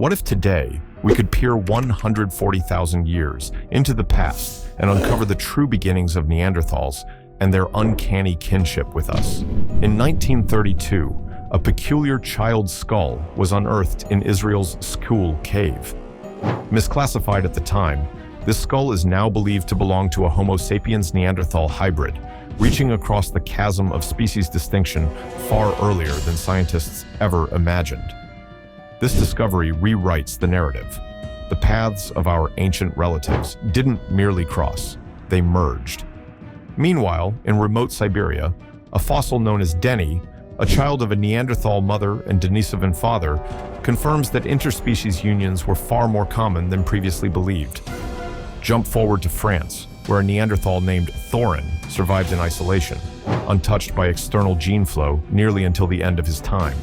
What if today we could peer 140,000 years into the past and uncover the true beginnings of Neanderthals and their uncanny kinship with us? In 1932, a peculiar child's skull was unearthed in Israel's Skul cave. Misclassified at the time, this skull is now believed to belong to a Homo sapiens Neanderthal hybrid, reaching across the chasm of species distinction far earlier than scientists ever imagined. This discovery rewrites the narrative. The paths of our ancient relatives didn't merely cross, they merged. Meanwhile, in remote Siberia, a fossil known as Denny, a child of a Neanderthal mother and Denisovan father, confirms that interspecies unions were far more common than previously believed. Jump forward to France, where a Neanderthal named Thorin survived in isolation, untouched by external gene flow nearly until the end of his time.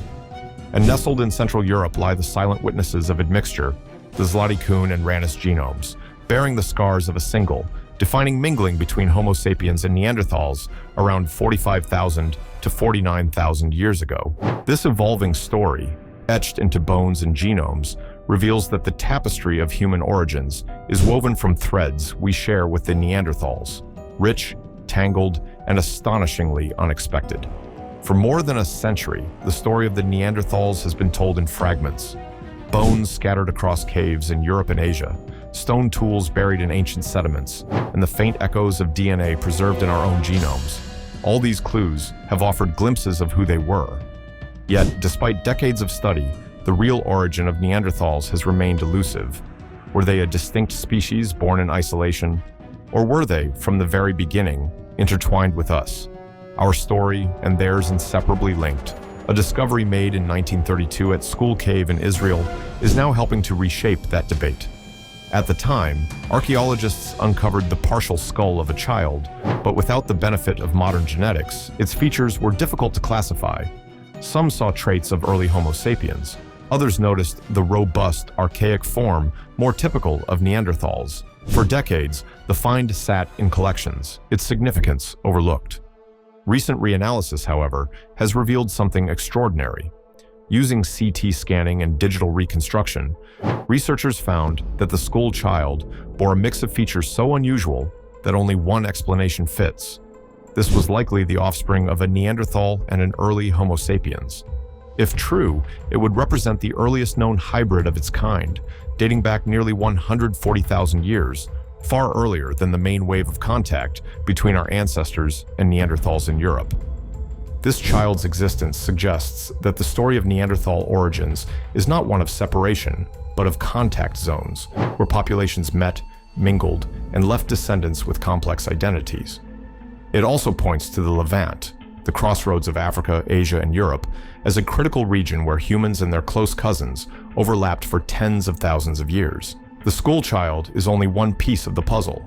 And nestled in Central Europe lie the silent witnesses of admixture, the Zlati-Kuhn and Ranis genomes, bearing the scars of a single, defining mingling between Homo sapiens and Neanderthals around 45,000 to 49,000 years ago. This evolving story, etched into bones and genomes, reveals that the tapestry of human origins is woven from threads we share with the Neanderthals, rich, tangled, and astonishingly unexpected. For more than a century, the story of the Neanderthals has been told in fragments. Bones scattered across caves in Europe and Asia, stone tools buried in ancient sediments, and the faint echoes of DNA preserved in our own genomes. All these clues have offered glimpses of who they were. Yet, despite decades of study, the real origin of Neanderthals has remained elusive. Were they a distinct species born in isolation? Or were they, from the very beginning, intertwined with us? Our story and theirs inseparably linked. A discovery made in 1932 at Skul Cave in Israel is now helping to reshape that debate. At the time, archaeologists uncovered the partial skull of a child, but without the benefit of modern genetics, its features were difficult to classify. Some saw traits of early Homo sapiens. Others noticed the robust, archaic form more typical of Neanderthals. For decades, the find sat in collections, its significance overlooked. Recent reanalysis, however, has revealed something extraordinary. Using CT scanning and digital reconstruction, researchers found that the Skul child bore a mix of features so unusual that only one explanation fits. This was likely the offspring of a Neanderthal and an early Homo sapiens. If true, it would represent the earliest known hybrid of its kind, dating back nearly 140,000 years, far earlier than the main wave of contact between our ancestors and Neanderthals in Europe. This child's existence suggests that the story of Neanderthal origins is not one of separation, but of contact zones, where populations met, mingled, and left descendants with complex identities. It also points to the Levant, the crossroads of Africa, Asia, and Europe, as a critical region where humans and their close cousins overlapped for tens of thousands of years. The Skul child is only one piece of the puzzle.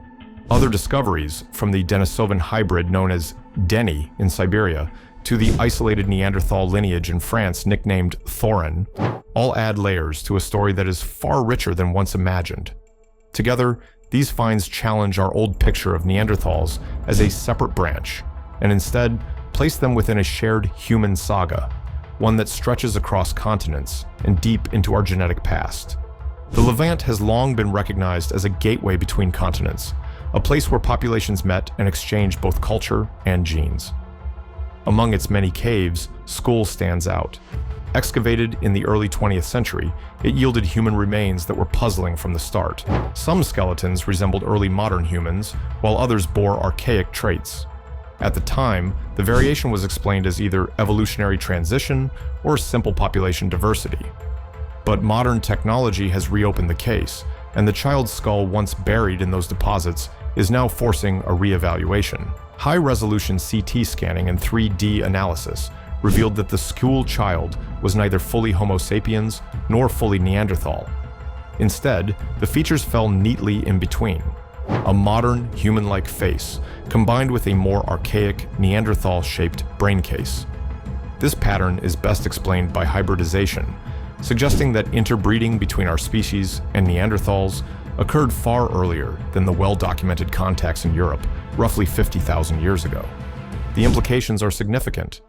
Other discoveries, from the Denisovan hybrid known as Denny in Siberia to the isolated Neanderthal lineage in France nicknamed Thorin, all add layers to a story that is far richer than once imagined. Together, these finds challenge our old picture of Neanderthals as a separate branch, and instead place them within a shared human saga, one that stretches across continents and deep into our genetic past. The Levant has long been recognized as a gateway between continents, a place where populations met and exchanged both culture and genes. Among its many caves, Skul stands out. Excavated in the early 20th century, it yielded human remains that were puzzling from the start. Some skeletons resembled early modern humans, while others bore archaic traits. At the time, the variation was explained as either evolutionary transition or simple population diversity. But modern technology has reopened the case, and the child's skull once buried in those deposits is now forcing a re-evaluation. High-resolution CT scanning and 3D analysis revealed that the Skul child was neither fully Homo sapiens nor fully Neanderthal. Instead, the features fell neatly in between. A modern, human-like face, combined with a more archaic, Neanderthal-shaped brain case. This pattern is best explained by hybridization, suggesting that interbreeding between our species and Neanderthals occurred far earlier than the well-documented contacts in Europe, roughly 50,000 years ago. The implications are significant.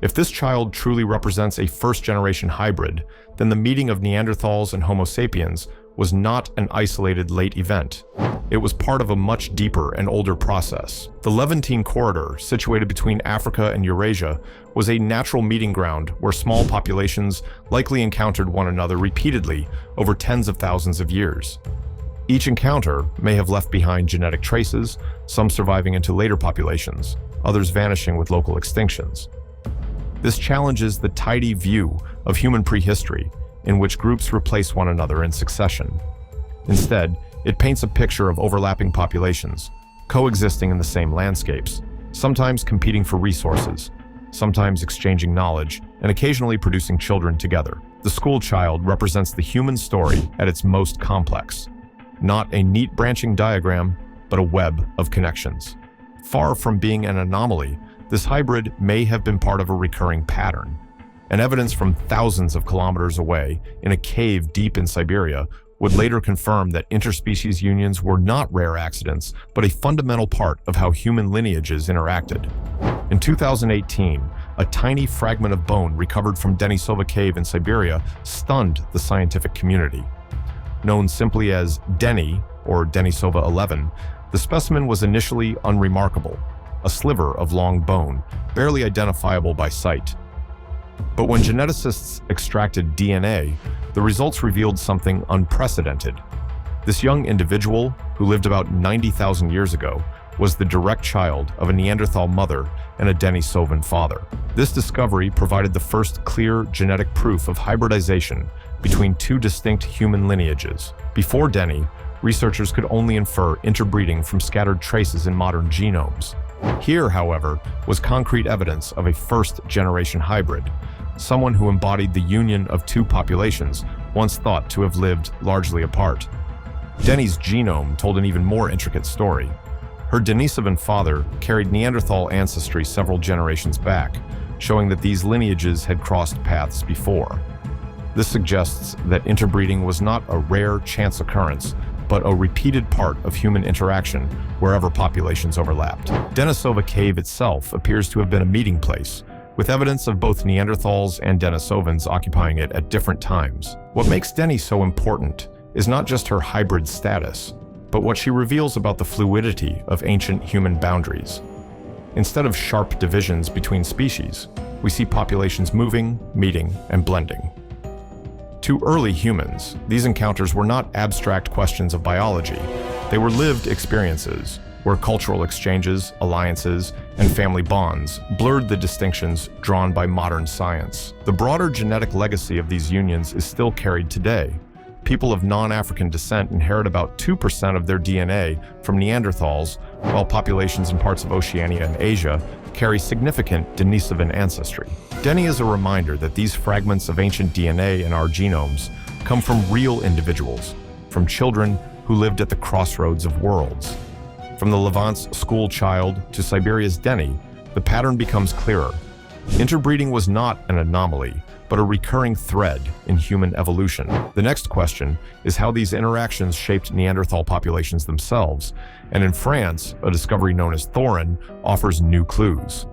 If this child truly represents a first-generation hybrid, then the meeting of Neanderthals and Homo sapiens was not an isolated late event. It was part of a much deeper and older process. The Levantine corridor, situated between Africa and Eurasia, was a natural meeting ground where small populations likely encountered one another repeatedly over tens of thousands of years. Each encounter may have left behind genetic traces, some surviving into later populations, others vanishing with local extinctions. This challenges the tidy view of human prehistory, in which groups replace one another in succession. Instead, it paints a picture of overlapping populations, coexisting in the same landscapes, sometimes competing for resources, sometimes exchanging knowledge, and occasionally producing children together. The school child represents the human story at its most complex. Not a neat branching diagram, but a web of connections. Far from being an anomaly, this hybrid may have been part of a recurring pattern. And evidence from thousands of kilometers away, in a cave deep in Siberia, would later confirm that interspecies unions were not rare accidents, but a fundamental part of how human lineages interacted. In 2018, a tiny fragment of bone recovered from Denisova Cave in Siberia stunned the scientific community. Known simply as Deni, or Denisova 11, the specimen was initially unremarkable, a sliver of long bone, barely identifiable by sight. But when geneticists extracted DNA, the results revealed something unprecedented. This young individual, who lived about 90,000 years ago, was the direct child of a Neanderthal mother and a Denisovan father. This discovery provided the first clear genetic proof of hybridization between two distinct human lineages. Before Deni, researchers could only infer interbreeding from scattered traces in modern genomes. Here, however, was concrete evidence of a first-generation hybrid, someone who embodied the union of two populations once thought to have lived largely apart. Deni's genome told an even more intricate story. Her Denisovan father carried Neanderthal ancestry several generations back, showing that these lineages had crossed paths before. This suggests that interbreeding was not a rare chance occurrence, but a repeated part of human interaction wherever populations overlapped. Denisova Cave itself appears to have been a meeting place, with evidence of both Neanderthals and Denisovans occupying it at different times. What makes Deni so important is not just her hybrid status, but what she reveals about the fluidity of ancient human boundaries. Instead of sharp divisions between species, we see populations moving, meeting, and blending. To early humans, these encounters were not abstract questions of biology. They were lived experiences, where cultural exchanges, alliances, and family bonds blurred the distinctions drawn by modern science. The broader genetic legacy of these unions is still carried today. People of non-African descent inherit about 2% of their DNA from Neanderthals, while populations in parts of Oceania and Asia carry significant Denisovan ancestry. Deni is a reminder that these fragments of ancient DNA in our genomes come from real individuals, from children who lived at the crossroads of worlds. From the Levant's school child to Siberia's Deni, the pattern becomes clearer. Interbreeding was not an anomaly, but a recurring thread in human evolution. The next question is how these interactions shaped Neanderthal populations themselves, and in France, a discovery known as Thorin offers new clues.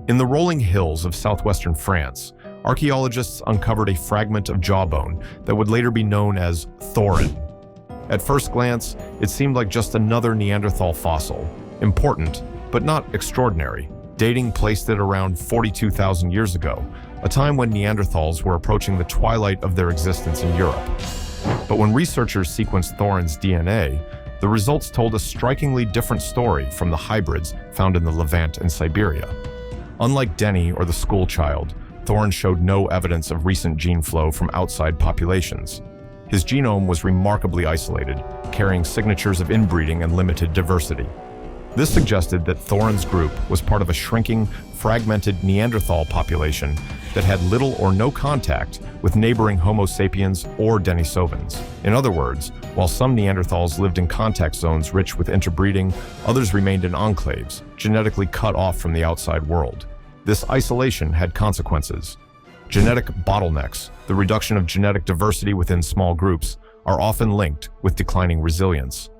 In the rolling hills of southwestern France, archaeologists uncovered a fragment of jawbone that would later be known as Thorin. At first glance, it seemed like just another Neanderthal fossil, important, but not extraordinary. Dating placed it around 42,000 years ago, a time when Neanderthals were approaching the twilight of their existence in Europe. But when researchers sequenced Thorin's DNA, the results told a strikingly different story from the hybrids found in the Levant and Siberia. Unlike Deni or the school child, Thorin showed no evidence of recent gene flow from outside populations. His genome was remarkably isolated, carrying signatures of inbreeding and limited diversity. This suggested that Thorin's group was part of a shrinking, fragmented Neanderthal population that had little or no contact with neighboring Homo sapiens or Denisovans. In other words, while some Neanderthals lived in contact zones rich with interbreeding, others remained in enclaves, genetically cut off from the outside world. This isolation had consequences. Genetic bottlenecks, the reduction of genetic diversity within small groups, are often linked with declining resilience.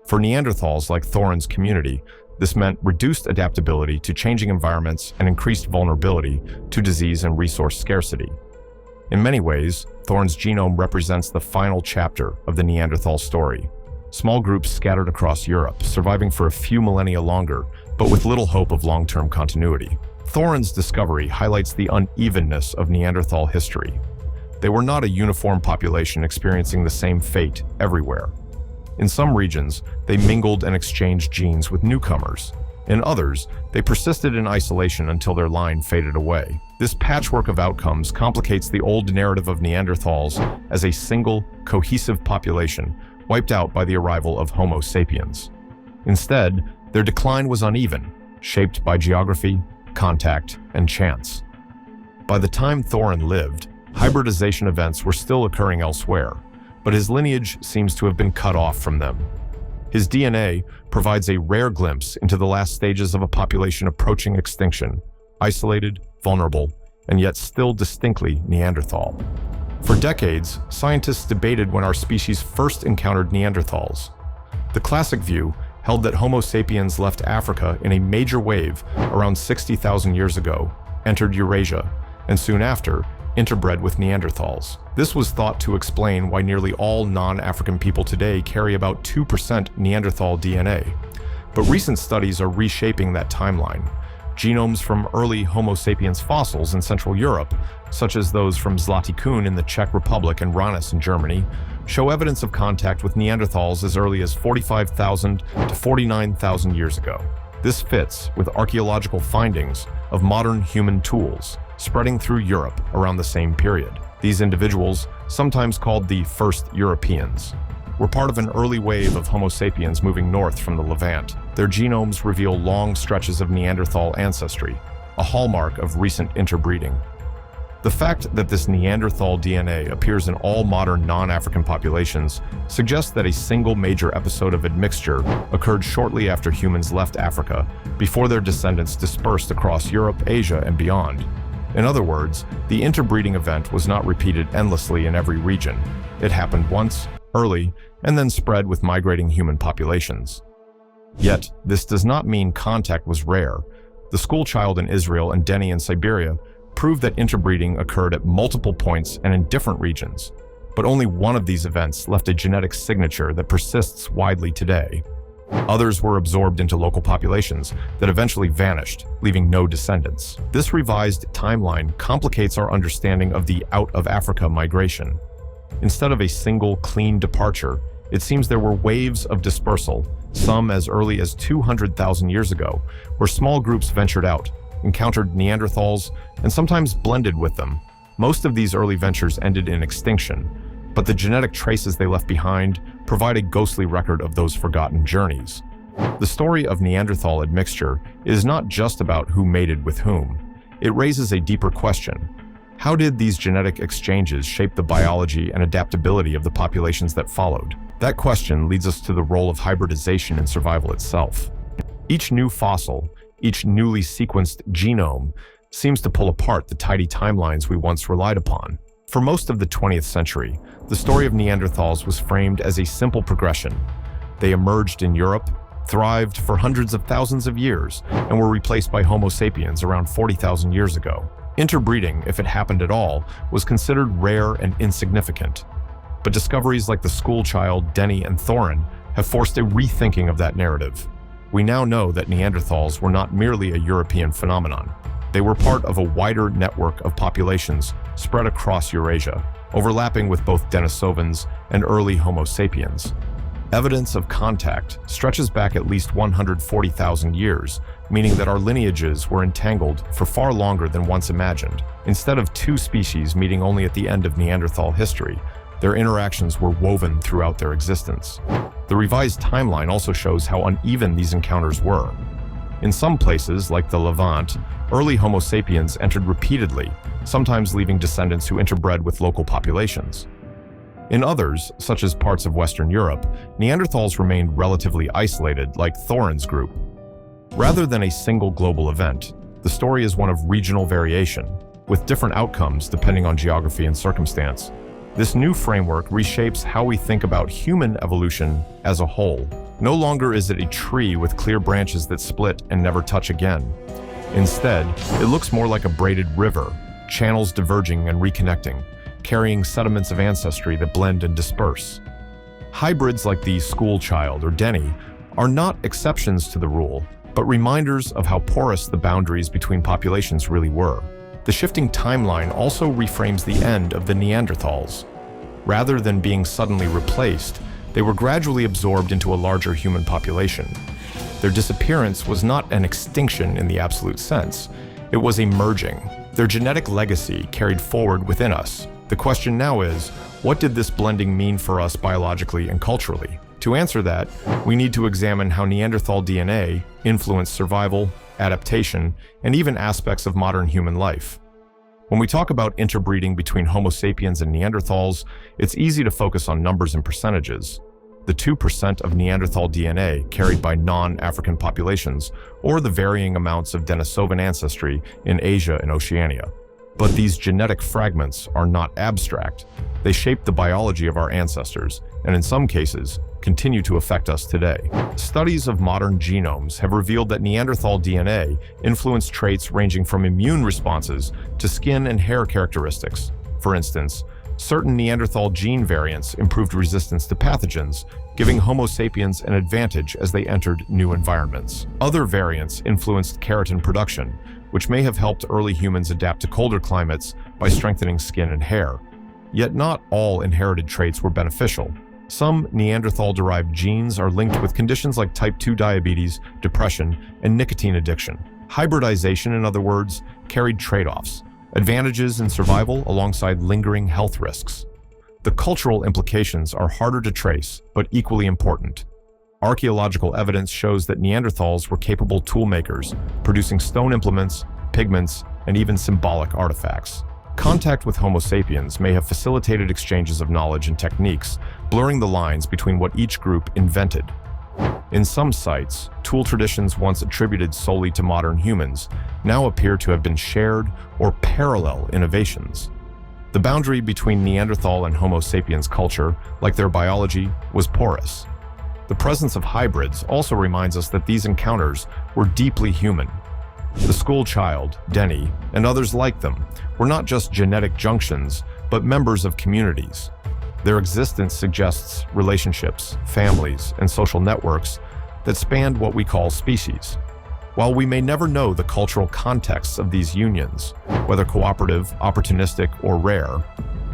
For Neanderthals like Thorin's community, this meant reduced adaptability to changing environments and increased vulnerability to disease and resource scarcity. In many ways, Thorin's genome represents the final chapter of the Neanderthal story. Small groups scattered across Europe, surviving for a few millennia longer, but with little hope of long-term continuity. Thorin's discovery highlights the unevenness of Neanderthal history. They were not a uniform population experiencing the same fate everywhere. In some regions, they mingled and exchanged genes with newcomers. In others, they persisted in isolation until their line faded away. This patchwork of outcomes complicates the old narrative of Neanderthals as a single, cohesive population wiped out by the arrival of Homo sapiens. Instead, their decline was uneven, shaped by geography, contact, and chance. By the time Thorin lived, hybridization events were still occurring elsewhere, but his lineage seems to have been cut off from them. His DNA provides a rare glimpse into the last stages of a population approaching extinction, isolated, vulnerable, and yet still distinctly Neanderthal. For decades, scientists debated when our species first encountered Neanderthals. The classic view held that Homo sapiens left Africa in a major wave around 60,000 years ago, entered Eurasia, and soon after, interbred with Neanderthals. This was thought to explain why nearly all non-African people today carry about 2% Neanderthal DNA. But recent studies are reshaping that timeline. Genomes from early Homo sapiens fossils in Central Europe, such as those from Zlatykun in the Czech Republic and Ranis in Germany, show evidence of contact with Neanderthals as early as 45,000 to 49,000 years ago. This fits with archaeological findings of modern human tools spreading through Europe around the same period. These individuals, sometimes called the first Europeans, were part of an early wave of Homo sapiens moving north from the Levant. Their genomes reveal long stretches of Neanderthal ancestry, a hallmark of recent interbreeding. The fact that this Neanderthal DNA appears in all modern non-African populations suggests that a single major episode of admixture occurred shortly after humans left Africa, before their descendants dispersed across Europe, Asia, and beyond. In other words, the interbreeding event was not repeated endlessly in every region. It happened once, early, and then spread with migrating human populations. Yet, this does not mean contact was rare. The schoolchild in Israel and Denny in Siberia prove that interbreeding occurred at multiple points and in different regions. But only one of these events left a genetic signature that persists widely today. Others were absorbed into local populations that eventually vanished, leaving no descendants. This revised timeline complicates our understanding of the out-of-Africa migration. Instead of a single, clean departure, it seems there were waves of dispersal, some as early as 200,000 years ago, where small groups ventured out, encountered Neanderthals, and sometimes blended with them. Most of these early ventures ended in extinction, but the genetic traces they left behind provide a ghostly record of those forgotten journeys. The story of Neanderthal admixture is not just about who mated with whom. It raises a deeper question. How did these genetic exchanges shape the biology and adaptability of the populations that followed? That question leads us to the role of hybridization in survival itself. Each new fossil, each newly sequenced genome, seems to pull apart the tidy timelines we once relied upon. For most of the 20th century, the story of Neanderthals was framed as a simple progression. They emerged in Europe, thrived for hundreds of thousands of years, and were replaced by Homo sapiens around 40,000 years ago. Interbreeding, if it happened at all, was considered rare and insignificant. But discoveries like the schoolchild, Denny, and Thorin have forced a rethinking of that narrative. We now know that Neanderthals were not merely a European phenomenon. They were part of a wider network of populations spread across Eurasia, overlapping with both Denisovans and early Homo sapiens. Evidence of contact stretches back at least 140,000 years, meaning that our lineages were entangled for far longer than once imagined. Instead of two species meeting only at the end of Neanderthal history, their interactions were woven throughout their existence. The revised timeline also shows how uneven these encounters were. In some places, like the Levant, early Homo sapiens entered repeatedly, sometimes leaving descendants who interbred with local populations. In others, such as parts of Western Europe, Neanderthals remained relatively isolated, like Thorin's group. Rather than a single global event, the story is one of regional variation, with different outcomes depending on geography and circumstance. This new framework reshapes how we think about human evolution as a whole. No longer is it a tree with clear branches that split and never touch again. Instead, it looks more like a braided river, channels diverging and reconnecting, carrying sediments of ancestry that blend and disperse. Hybrids like the school child or Denny are not exceptions to the rule, but reminders of how porous the boundaries between populations really were. The shifting timeline also reframes the end of the Neanderthals. Rather than being suddenly replaced, they were gradually absorbed into a larger human population. Their disappearance was not an extinction in the absolute sense. It was a merging. Their genetic legacy carried forward within us. The question now is, what did this blending mean for us biologically and culturally? To answer that, we need to examine how Neanderthal DNA influenced survival, adaptation, and even aspects of modern human life. When we talk about interbreeding between Homo sapiens and Neanderthals, it's easy to focus on numbers and percentages. The 2% of Neanderthal DNA carried by non-African populations, or the varying amounts of Denisovan ancestry in Asia and Oceania. But these genetic fragments are not abstract. They shape the biology of our ancestors, and in some cases, continue to affect us today. Studies of modern genomes have revealed that Neanderthal DNA influenced traits ranging from immune responses to skin and hair characteristics. For instance, certain Neanderthal gene variants improved resistance to pathogens, giving Homo sapiens an advantage as they entered new environments. Other variants influenced keratin production, which may have helped early humans adapt to colder climates by strengthening skin and hair. Yet not all inherited traits were beneficial. Some Neanderthal-derived genes are linked with conditions like type 2 diabetes, depression, and nicotine addiction. Hybridization, in other words, carried trade-offs, advantages in survival alongside lingering health risks. The cultural implications are harder to trace, but equally important. Archaeological evidence shows that Neanderthals were capable toolmakers, producing stone implements, pigments, and even symbolic artifacts. Contact with Homo sapiens may have facilitated exchanges of knowledge and techniques, blurring the lines between what each group invented. In some sites, tool traditions once attributed solely to modern humans now appear to have been shared or parallel innovations. The boundary between Neanderthal and Homo sapiens culture, like their biology, was porous. The presence of hybrids also reminds us that these encounters were deeply human. The school child, Denny, and others like them were not just genetic junctions, but members of communities. Their existence suggests relationships, families, and social networks that spanned what we call species. While we may never know the cultural contexts of these unions, whether cooperative, opportunistic, or rare,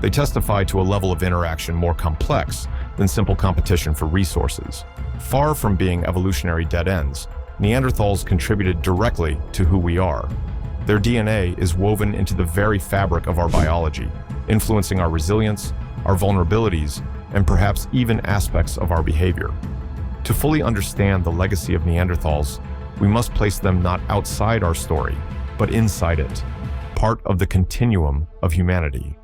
they testify to a level of interaction more complex than simple competition for resources. Far from being evolutionary dead ends, Neanderthals contributed directly to who we are. Their DNA is woven into the very fabric of our biology, influencing our resilience, our vulnerabilities, and perhaps even aspects of our behavior. To fully understand the legacy of Neanderthals, we must place them not outside our story, but inside it, part of the continuum of humanity.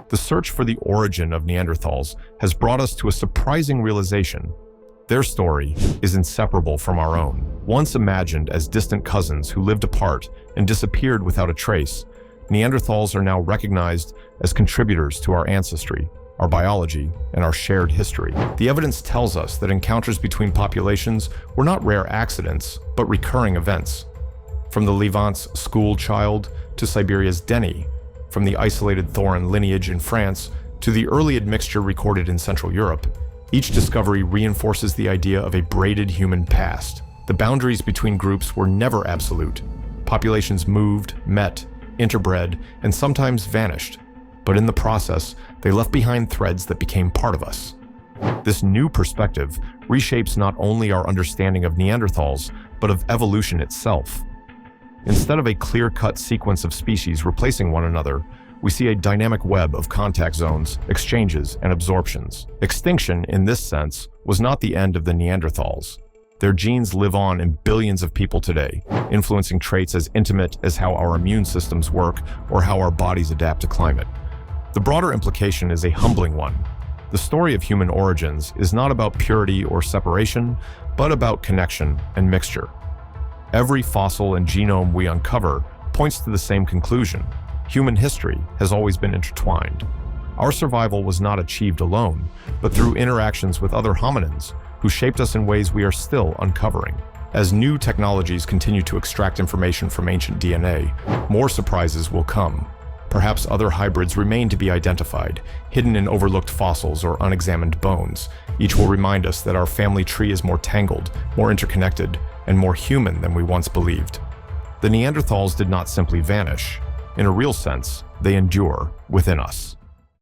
The search for the origin of Neanderthals has brought us to a surprising realization. Their story is inseparable from our own. Once imagined as distant cousins who lived apart and disappeared without a trace, Neanderthals are now recognized as contributors to our ancestry, our biology, and our shared history. The evidence tells us that encounters between populations were not rare accidents, but recurring events. From the Levant's school child to Siberia's Denny, from the isolated Thorin lineage in France to the early admixture recorded in Central Europe, each discovery reinforces the idea of a braided human past. The boundaries between groups were never absolute. Populations moved, met, interbred, and sometimes vanished. But in the process, they left behind threads that became part of us. This new perspective reshapes not only our understanding of Neanderthals, but of evolution itself. Instead of a clear-cut sequence of species replacing one another, we see a dynamic web of contact zones, exchanges, and absorptions. Extinction, in this sense, was not the end of the Neanderthals. Their genes live on in billions of people today, influencing traits as intimate as how our immune systems work or how our bodies adapt to climate. The broader implication is a humbling one. The story of human origins is not about purity or separation, but about connection and mixture. Every fossil and genome we uncover points to the same conclusion. Human history has always been intertwined. Our survival was not achieved alone, but through interactions with other hominins who shaped us in ways we are still uncovering. As new technologies continue to extract information from ancient DNA, more surprises will come. Perhaps other hybrids remain to be identified, hidden in overlooked fossils or unexamined bones. Each will remind us that our family tree is more tangled, more interconnected, and more human than we once believed. The Neanderthals did not simply vanish. In a real sense, they endure within us.